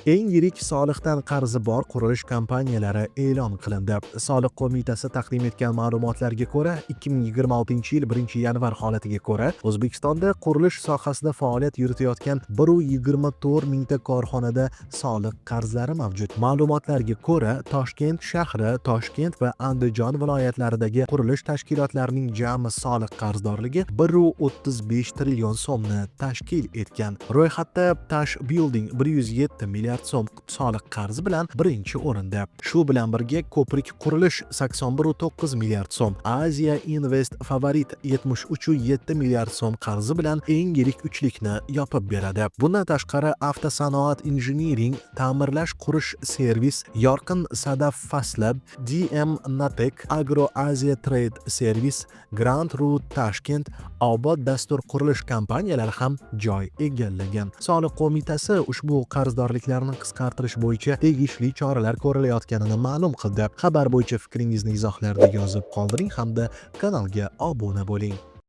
Eng yirik soliqdan qarzi bor qurilish kompaniyalari e'lon qilindi. Soliq qo'mitasi taqdim etgan ma'lumotlarga ko'ra, 2026-yil 1-yanvar holatiga ko'ra, O'zbekistonda qurilish sohasida faoliyat yuritayotgan 124 mingta korxonada soliq qarzlari mavjud. Ma'lumotlarga ko'ra, Toshkent shahri, Toshkent va Andijon viloyatlaridagi qurilish tashkilotlarining jami soliq qarzdorligi 1.35 trillion so'mni tashkil etgan. Ro'yxatda Tash Building 107 milliard so'm soliq qarzi bilan birinchi o'rinda. Shu bilan birga ko'prik qurilish 81.9 milliard so'm, Asia Invest Favorit 73.7 milliard so'm qarzi bilan eng yirik uchlikni yopib beradi. Bundan tashqari avtosanoat injiniring, ta'mirlash qurish servis, yorqin sadaf faslab, DM Natek, Agro Asia Trade Service, Grand Route Tashkent, Obod dastur qurilish kompaniyalari ham joy egallagan. Soliq qo'mitasi ushbu qarzdorliklarni qisqartirish bo'yicha tegishli choralar ko'rilayotganini ma'lum qildi. Xabar bo'yicha fikringizni izohlarda yozib qoldiring hamda kanalga obuna bo'ling.